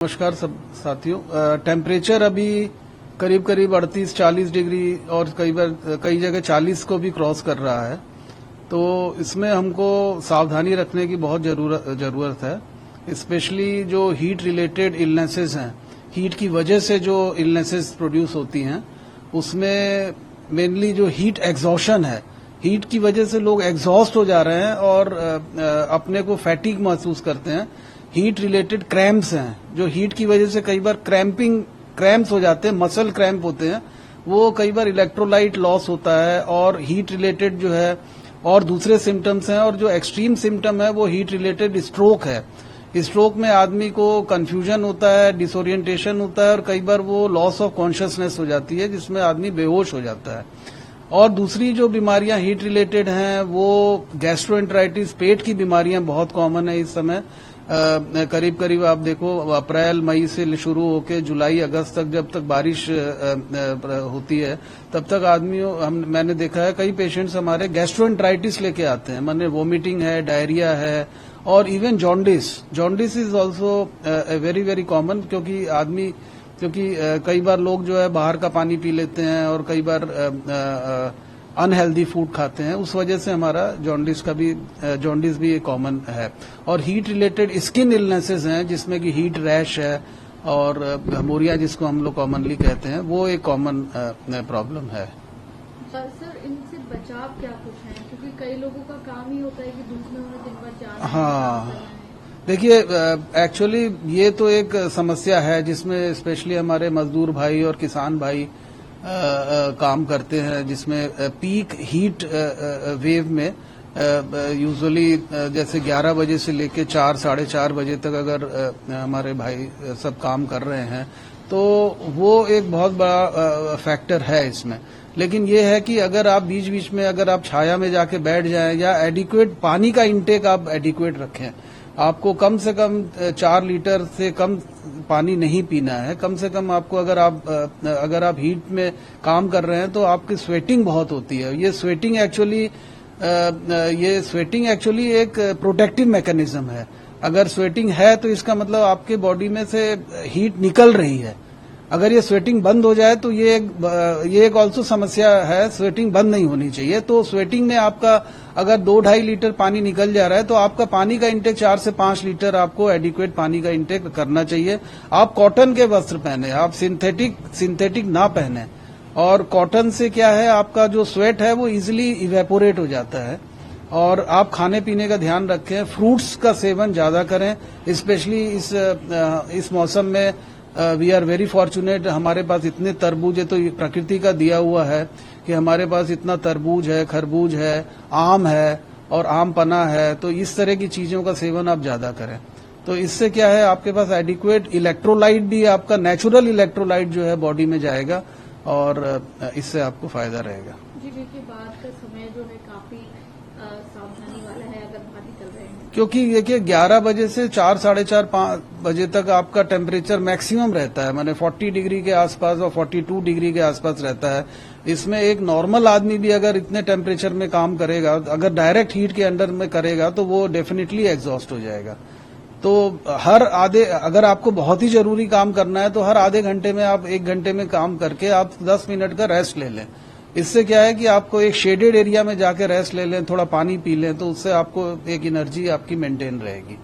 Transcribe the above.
नमस्कार सब साथियों। टेम्परेचर अभी करीब 38-40 डिग्री और कई जगह 40 को भी क्रॉस कर रहा है। तो इसमें हमको सावधानी रखने की बहुत जरूरत है। स्पेशली जो हीट रिलेटेड इलनेसेस हैं, हीट की वजह से जो इलनेसेस प्रोड्यूस होती हैं, उसमें मेनली जो हीट एग्जॉशन है, हीट की वजह से लोग एग्जॉस्ट हो जा रहे हैं और अपने को फैटिग महसूस करते हैं। हीट रिलेटेड क्रैम्प्स हैं, जो हीट की वजह से कई बार क्रैम्प्स हो जाते हैं, मसल क्रैम्प होते हैं, वो कई बार इलेक्ट्रोलाइट लॉस होता है और हीट रिलेटेड जो है और दूसरे सिम्टम्स हैं। और जो एक्सट्रीम सिम्टम है वो हीट रिलेटेड स्ट्रोक है। स्ट्रोक में आदमी को कंफ्यूजन होता है, डिसोरिएंटेशन होता है और कई बार वो लॉस ऑफ कॉन्शियसनेस हो जाती है, जिसमें आदमी बेहोश हो जाता है। और दूसरी जो बीमारियां हीट रिलेटेड हैं वो गैस्ट्रोएंटराइटिस, पेट की बीमारियां बहुत कॉमन है इस समय। करीब आप देखो अप्रैल मई से शुरू होकर जुलाई अगस्त तक, जब तक बारिश होती है तब तक मैंने देखा है कई पेशेंट्स हमारे गैस्ट्रोएंटराइटिस लेके आते हैं, माने वोमिटिंग है, डायरिया है और even jaundice is also very very common. क्योंकि कई बार लोग जो है बाहर का पानी पी लेते हैं और कई बार अनहेल्दी फूड खाते हैं, उस वजह से हमारा जॉन्डिस भी कॉमन है। और हीट रिलेटेड स्किन इलनेसेस हैं, जिसमें कि हीट रैश है और घमौरिया जिसको हम लोग कॉमनली कहते हैं, वो एक कॉमन प्रॉब्लम है। सर, इनसे बचाव क्या कुछ है? क्योंकि कई लोगों का काम ही होता है कि धूप में उन्हें दिन भर जाना है। हाँ, देखिए एक्चुअली ये तो एक समस्या है जिसमें स्पेशली हमारे मजदूर भाई और किसान भाई काम करते हैं, जिसमें पीक हीट वेव में यूजुअली जैसे 11 बजे से लेके 4-4:30 बजे तक अगर हमारे भाई सब काम कर रहे हैं तो वो एक बहुत बड़ा फैक्टर है इसमें। लेकिन ये है कि अगर आप बीच में अगर आप छाया में जाके बैठ जाएं या एडिक्वेट पानी का इंटेक आप एडिक्वेट रखें, आपको कम से कम 4 लीटर से कम पानी नहीं पीना है। कम से कम आपको अगर आप हीट में काम कर रहे हैं तो आपकी स्वेटिंग बहुत होती है। ये स्वेटिंग एक्चुअली एक प्रोटेक्टिव मैकेनिज्म है। अगर स्वेटिंग है तो इसका मतलब आपके बॉडी में से हीट निकल रही है। अगर ये स्वेटिंग बंद हो जाए तो ये एक ऑल्सो समस्या है, स्वेटिंग बंद नहीं होनी चाहिए। तो स्वेटिंग में आपका अगर 2-2.5 लीटर पानी निकल जा रहा है तो आपका पानी का इंटेक 4 से 5 लीटर आपको एडिक्वेट पानी का इंटेक करना चाहिए। आप कॉटन के वस्त्र पहने, आप सिंथेटिक ना पहने। और कॉटन से क्या है, आपका जो स्वेट है वो इजिली इवेपोरेट हो जाता है। और आप खाने पीने का ध्यान रखें, फ्रूट्स का सेवन ज्यादा करें, स्पेशली इस मौसम में। वी आर वेरी फॉर्चुनेट, हमारे पास इतने तरबूज है, तो प्रकृति का दिया हुआ है कि हमारे पास इतना तरबूज है, खरबूज है, आम है और आम पना है। तो इस तरह की चीजों का सेवन आप ज्यादा करें। तो इससे क्या है, आपके पास एडिक्वेट इलेक्ट्रोलाइट भी, आपका नेचुरल इलेक्ट्रोलाइट जो है बॉडी में जाएगा और इससे आपको फायदा रहेगा। जी देखिए, बात का समय जो है काफी सावधानी वाला है अगर बाहर निकल रहे हैं, क्योंकि देखिए 11 बजे से 4-4:30-5 बजे तक आपका टेम्परेचर मैक्सिमम रहता है, माने 40 डिग्री के आसपास और 42 डिग्री के आसपास रहता है। इसमें एक नॉर्मल आदमी भी अगर इतने टेम्परेचर में काम करेगा, अगर डायरेक्ट हीट के अंडर में करेगा तो वो डेफिनेटली एग्जॉस्ट हो जाएगा। तो अगर आपको बहुत ही जरूरी काम करना है तो हर आधे घंटे में आप 1 घंटे में काम करके आप 10 मिनट का रेस्ट ले लें। इससे क्या है कि आपको एक शेडेड एरिया में जाके रेस्ट ले लें, थोड़ा पानी पी लें, तो उससे आपको एक एनर्जी आपकी मेंटेन रहेगी।